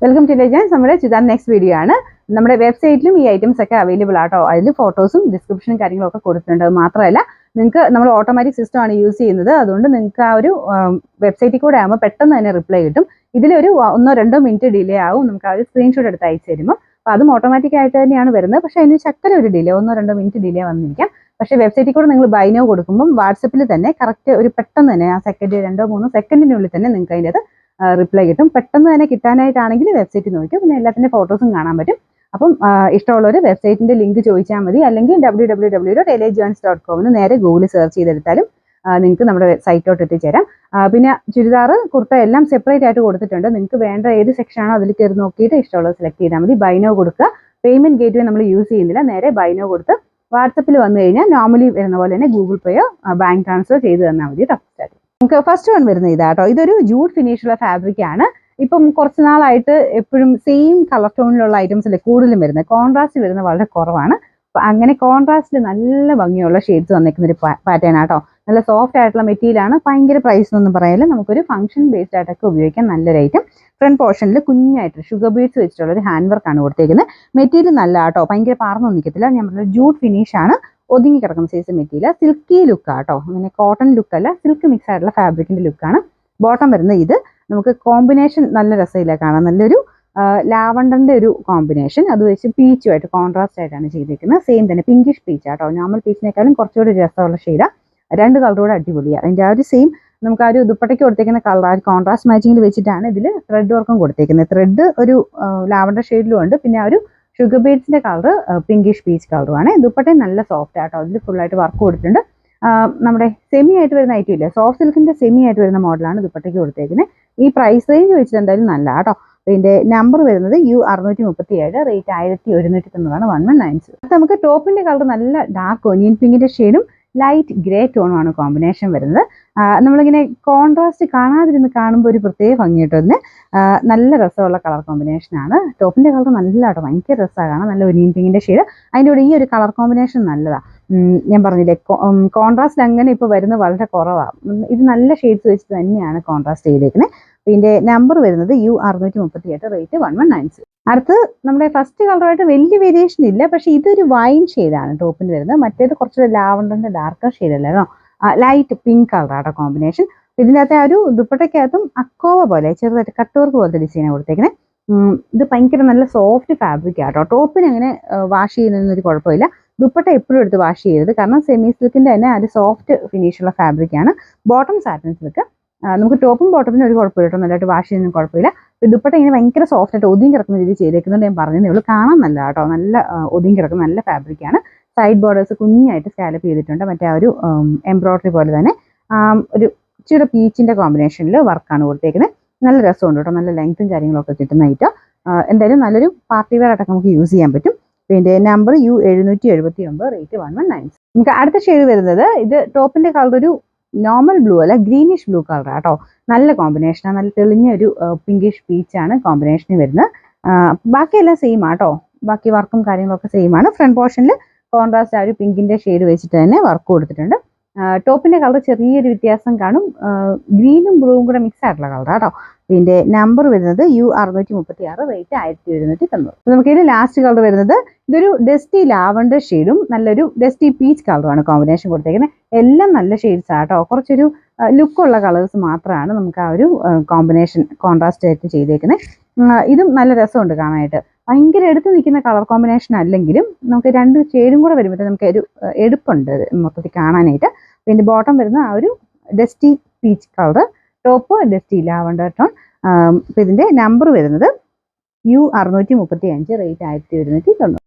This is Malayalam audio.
Welcome to legends. നമ്മുടെ ചുതാൻ നെക്സ്റ്റ് വീഡിയോ ആണ്. നമ്മുടെ വെബ്സൈറ്റിലും ഈ ഐറ്റംസ് ഒക്കെ അവൈലബിൾ ആട്ടോ. അതിൽ ഫോട്ടോസും ഡിസ്ക്രിപ്ഷനും കാര്യങ്ങളൊക്കെ കൊടുത്തിട്ടുണ്ട്. അത് മാത്രമല്ല നിങ്ങൾക്ക് നമ്മൾ ഓട്ടോമാറ്റിക് സിസ്റ്റം ആണ് യൂസ് ചെയ്യുന്നത്. അതുകൊണ്ട് നിങ്ങൾക്ക് ആ ഒരു വെബ്സൈറ്റിൽ കൂടെ ആകുമ്പോൾ പെട്ടെന്ന് തന്നെ റിപ്ലൈ കിട്ടും. ഇതിലൊരു 1-2 മിനിറ്റ് ഡിലേ ആവും. നമുക്ക് ആ ഒരു സ്ക്രീൻഷോട്ട് എടുത്ത് അയച്ചു തരുമ്പോൾ അപ്പോൾ അതും ഓട്ടോമാറ്റിക് ആയിട്ട് തന്നെയാണ് വരുന്നത്. പക്ഷേ അതിന് ശക്കര ഒരു ഡിലേ 1-2 മിനിറ്റ് ഡിലേ വന്നിരിക്കാം. പക്ഷേ വെബ്സൈറ്റിൽ കൂടെ നിങ്ങൾ ബൈ നൗ കൊടുക്കുമ്പോൾ വാട്സപ്പിൽ തന്നെ കറക്റ്റ് ഒരു പെട്ടെന്ന് തന്നെ ആ സെക്കൻഡ് 2-3 സെക്കൻഡിനുള്ളിൽ തന്നെ നിങ്ങൾക്ക് അതിൻ്റെ റിപ്ലൈ കിട്ടും. പെട്ടെന്ന് തന്നെ കിട്ടാനായിട്ടാണെങ്കിൽ വെബ്സൈറ്റിൽ നോക്കും. പിന്നെ എല്ലാത്തിൻ്റെ ഫോട്ടോസും കാണാൻ പറ്റും. അപ്പം ഇഷ്ടമുള്ളവർ വെബ്സൈറ്റിൻ്റെ ലിങ്ക് ചോദിച്ചാൽ മതി. അല്ലെങ്കിൽ www.elejans.com എന്ന് നേരെ ഗൂഗിളിൽ സെർച്ച് ചെയ്തെടുത്താലും നിങ്ങൾക്ക് നമ്മുടെ സൈറ്റിലോട്ട് എത്തിച്ചേരാം. പിന്നെ ചുരിദാർ, കുർത്ത എല്ലാം സെപ്പറേറ്റ് ആയിട്ട് കൊടുത്തിട്ടുണ്ട്. നിങ്ങൾക്ക് വേണ്ട ഏത് സെക്ഷനാണോ അതിൽ കയറി നോക്കിയിട്ട് ഇഷ്ടമുള്ളത് സെലക്ട് ചെയ്താൽ മതി. ബൈ നൗ കൊടുക്കുക. പേയ്മെൻറ്റ് ഗേറ്റ്വേ നമ്മൾ യൂസ് ചെയ്യുന്നില്ല. നേരെ ബൈ നൗ കൊടുത്ത് വാട്സപ്പിൽ വന്നു കഴിഞ്ഞാൽ നോർമലി വരുന്ന പോലെ തന്നെ ഗൂഗിൾ പേയോ ബാങ്ക് ട്രാൻസ്ഫർ ചെയ്ത് തന്നാൽ മതി കേട്ടോ. നമുക്ക് ഫസ്റ്റ് വൺ വരുന്നത് ഇതാട്ടോ. ഇതൊരു ജൂട്ട് ഫിനിഷുള്ള ഫാബ്രിക് ആണ്. ഇപ്പം കുറച്ച് നാളായിട്ട് എപ്പോഴും സെയിം കളർ ടോണിലുള്ള ഐറ്റംസ് അല്ലേ കൂടുതലും വരുന്നത്. കോൺട്രാസ്റ്റ് വരുന്നത് വളരെ കുറവാണ്. അപ്പം അങ്ങനെ കോൺട്രാസ്റ്റിൽ നല്ല ഭംഗിയുള്ള ഷെയ്ഡ്സ് വന്നിരിക്കുന്ന ഒരു പാറ്റേൺ ആട്ടോ. നല്ല സോഫ്റ്റ് ആയിട്ടുള്ള മെറ്റീരിയലാണ്. ഭയങ്കര പ്രൈസ് എന്നൊന്നും പറയാനില്ല. നമുക്കൊരു ഫംഗ്ഷൻ ബേസ്ഡ് ആയിട്ടൊക്കെ ഉപയോഗിക്കാൻ നല്ലൊരു ഐറ്റം. ഫ്രണ്ട് പോർഷനിൽ കുഞ്ഞായിട്ട് ഷുഗർ ബീഡ്സ് വെച്ചിട്ടുള്ള ഒരു ഹാൻഡ് വർക്കാണ് കൊടുത്തേക്കുന്നത്. മെറ്റീരിയൽ നല്ല ആട്ടോ. ഭയങ്കര പാർന്നൊന്നും നിൽക്കത്തില്ല. ഞാൻ പറഞ്ഞ ജൂട്ട് ഫിനിഷ് ആണ്. ഒതുങ്ങി കിടക്കുന്ന സൈസ് മെറ്റീരിയൽ. സിൽക്കി ലുക്കാട്ടോ. അങ്ങനെ കോട്ടൺ ലുക്കല്ല, സിൽക്ക് മിക്സ് ആയിട്ടുള്ള ഫാബ്രിക്കിന്റെ ലുക്കാണ്. ബോട്ടം വരുന്നത് ഇത്. നമുക്ക് കോമ്പിനേഷൻ നല്ല രസമില്ല കാണാൻ. നല്ലൊരു ലാവണ്ടറിന്റെ ഒരു കോമ്പിനേഷൻ. അത് വെച്ച് പീച്ചുമായിട്ട് കോൺട്രാസ്റ്റ് ആയിട്ടാണ് ചെയ്തിരിക്കുന്നത്. സെയിം തന്നെ പിങ്കിഷ് പീച്ച് ആട്ടോ. നോർമൽ പീച്ചിനേക്കാളും കുറച്ചുകൂടി രസമുള്ള ഷെയ്ഡാണ്. രണ്ട് കളറോടെ അടിപൊളിയാണ്. അതിൻ്റെ ആ ഒരു സെയിം നമുക്ക് ആ ഒരു ദുപ്പട്ടയ്ക്ക് കൊടുത്തേക്കുന്ന കളർ ആ ഒരു കോൺട്രാസ്റ്റ് മാച്ചിങ്ങിൽ വെച്ചിട്ടാണ് ഇതിൽ ത്രെഡ് വർക്കും കൊടുത്തേക്കുന്നത്. ത്രെഡ് ഒരു ലാവണ്ടർ ഷെയ്ഡിലും ഉണ്ട്. പിന്നെ ആ ഒരു ഷുഗർ ബീഡ്സിന്റെ കളർ പിങ്കിഷ് പീച്ച് കളറുമാണ്. ദുപ്പട്ടയും നല്ല സോഫ്റ്റ് ആട്ടോ. അതിൽ ഫുള്ളായിട്ട് വർക്ക് കൊടുത്തിട്ടുണ്ട്. നമ്മുടെ സെമി ആയിട്ട് വരുന്ന ഐറ്റം ഇല്ലേ, സോഫ്റ്റ് സിൽക്കിന്റെ സെമി ആയിട്ട് വരുന്ന മോഡലാണ് ദുപ്പട്ടയ്ക്ക് കൊടുത്തേക്കുന്നത്. ഈ പ്രൈസ് റേഞ്ച് വെച്ചിട്ട് എന്തായാലും നല്ല കേട്ടോ. ഇതിന്റെ നമ്പർ വരുന്നത് U637, റേറ്റ് 1190 1190. നമുക്ക് ടോപ്പിന്റെ കളർ നല്ല ഡാർക്ക് ഒനിയൻ പിങ്കിന്റെ ഷെയ്ഡും ലൈറ്റ് ഗ്രേ ടോണുമാണ് കോമ്പിനേഷൻ വരുന്നത്. നമ്മളിങ്ങനെ കോൺട്രാസ്റ്റ് കാണാതിരുന്ന് കാണുമ്പോൾ ഒരു പ്രത്യേക ഭംഗി കിട്ടുന്നത്. നല്ല രസമുള്ള കളർ കോമ്പിനേഷനാണ്. ടോപ്പിന്റെ കളർ നല്ല കേട്ടോ. ഭയങ്കര രസമാണ് കാണാൻ. നല്ല ഒനിയൻ പിങ്കിന്റെ ഷെയ്ഡ്. അതിൻ്റെ കൂടെ ഈ ഒരു കളർ കോമ്പിനേഷൻ നല്ലതാണ്. ഞാൻ പറഞ്ഞില്ലേ കോൺട്രാസ്റ്റ് അങ്ങനെ ഇപ്പോൾ വരുന്നത് വളരെ കുറവാണ്. ഇത് നല്ല ഷെയ്ഡ്സ് വെച്ച് തന്നെയാണ് കോൺട്രാസ്റ്റ് ചെയ്തേക്കുന്നത്. ഇതിന്റെ നമ്പർ വരുന്നത് U638, റേറ്റ് 1190. അടുത്ത് നമ്മുടെ ഫസ്റ്റ് കളറായിട്ട് വലിയ വേരിയേഷൻ ഇല്ല. പക്ഷെ ഇതൊരു വൈൻ ഷെയ്ഡാണ് ടോപ്പിന് വരുന്നത്. മറ്റേത് കുറച്ചൊരു ലാവണ്ടറിന്റെ ഡാർക്കർ ഷെയ്ഡ് അല്ലായിരുന്നോ, ലൈറ്റ് പിങ്ക് കളറാട്ടോ കോമ്പിനേഷൻ. ഇതിൻ്റെ അകത്തെ ആ ഒരു ദുപ്പട്ടയ്ക്കകത്തും അക്കോവ പോലെ ചെറുതായിട്ട് കട്ട് വർക്ക് പോലത്തെ ഡിസൈനാണ് കൊടുത്തേക്കുന്നത്. ഇത് ഭയങ്കര നല്ല സോഫ്റ്റ് ഫാബ്രിക് ആട്ടോ. ടോപ്പിന് അങ്ങനെ വാഷ് ചെയ്യുന്നതിനൊരു കുഴപ്പമില്ല. ദുപ്പട്ട എപ്പോഴും എടുത്ത് വാഷ് ചെയ്യരുത്. കാരണം സെമി സിൽക്കിന്റെ തന്നെ അത് സോഫ്റ്റ് ഫിനിഷുള്ള ഫാബ്രിക്കാണ്. Bottom satin silk. നമുക്ക് ടോപ്പും ബോട്ടത്തിനും ഒരു കുഴപ്പമില്ല കേട്ടോ. നല്ലതായിട്ട് വാഷ് ചെയ്യുന്നതിന് കുഴപ്പമില്ല. ദുപ്പട്ട ഇങ്ങനെ ഭയങ്കര സോഫ്റ്റ് ആയിട്ട് ഒതുങ്ങി കിടക്കുന്ന രീതി ചെയ്തേക്കുന്നുണ്ട്. ഞാൻ പറഞ്ഞതേ ഉള്ളൂ. കാണാൻ നല്ല കേട്ടോ. നല്ല ഒതുങ്ങി കിടക്കുന്ന നല്ല ഫാബ്രിക്കാണ്. സൈഡ് ബോർഡേഴ്സ് കുഞ്ഞായിട്ട് സ്കാലപ്പ് ചെയ്തിട്ടുണ്ട്. മറ്റേ ആ ഒരു എംബ്രോയിഡറി പോലെ തന്നെ ഒരു ഇച്ചിരി പീച്ചിന്റെ കോമ്പിനേഷനിൽ വർക്കാണ് കൊടുത്തേക്കുന്നത്. നല്ല രസമുണ്ട് കേട്ടോ. നല്ല ലെങ്ത്തും കാര്യങ്ങളൊക്കെ കിട്ടുന്ന ഐറ്റം. എന്തായാലും നല്ലൊരു പാർട്ടി വെയർ ആയിട്ടൊക്കെ നമുക്ക് യൂസ് ചെയ്യാൻ പറ്റും. പിന്നെ നമ്പർ U779, റേറ്റ് 1190. നമുക്ക് അടുത്ത ഷെയ്ഡ് വരുന്നത് ഇത് ടോപ്പിന്റെ കളർ ഒരു നോർമൽ ബ്ലൂ അല്ല, ഗ്രീനിഷ് ബ്ലൂ കളർ ആട്ടോ. നല്ല കോമ്പിനേഷനാണ്. നല്ല തെളിഞ്ഞ ഒരു പിങ്കിഷ് പീച്ചാണ് കോമ്പിനേഷന് വരുന്നത്. ബാക്കിയെല്ലാം സെയിം ആട്ടോ. ബാക്കി വർക്കും കാര്യങ്ങളൊക്കെ സെയിം ആണ്. ഫ്രണ്ട് പോർഷനിൽ കോൺട്രാസ്റ്റ് ആ ഒരു പിങ്കിന്റെ ഷെയ്ഡ് വെച്ചിട്ട് തന്നെ വർക്ക് കൊടുത്തിട്ടുണ്ട്. ടോപ്പിന്റെ കളർ ചെറിയൊരു വ്യത്യാസം കാണും. ഗ്രീനും ബ്ലൂവും കൂടെ മിക്സ് ആയിട്ടുള്ള കളർ ആട്ടോ. ഇതിന്റെ നമ്പർ വരുന്നത് U636, റേറ്റ് 1190. നമുക്കിത് ലാസ്റ്റ് കളർ വരുന്നത് ഇതൊരു ഡസ്റ്റി ലാവണ്ടർ ഷെയ്ഡും നല്ലൊരു ഡസ്റ്റി പീച്ച് കളറുമാണ് കോമ്പിനേഷൻ കൊടുത്തേക്കുന്നത്. എല്ലാം നല്ല ഷെയ്ഡ്സ് ആട്ടോ. കുറച്ചൊരു ലുക്കുള്ള കളേഴ്സ് മാത്രമാണ് നമുക്ക് ആ ഒരു കോമ്പിനേഷൻ കോൺട്രാസ്റ്റ് ആയിട്ട് ചെയ്തേക്കുന്നത്. ഇതും നല്ല രസമുണ്ട് കാണാനായിട്ട്. ഭയങ്കര എടുത്ത് നിൽക്കുന്ന കളർ കോമ്പിനേഷൻ അല്ലെങ്കിലും നമുക്ക് രണ്ട് ഷെയ്ഡും കൂടെ വരുമ്പോഴത്തേക്ക് നമുക്ക് ഒരു എടുപ്പുണ്ട് മൊത്തത്തിൽ കാണാനായിട്ട്. പിന്നെ ബോട്ടം വരുന്ന ആ ഒരു dusty peach colour, top dusty lavender tone. ഇതിന്റെ നമ്പർ വരുന്നത് U635, റേറ്റ് 1190.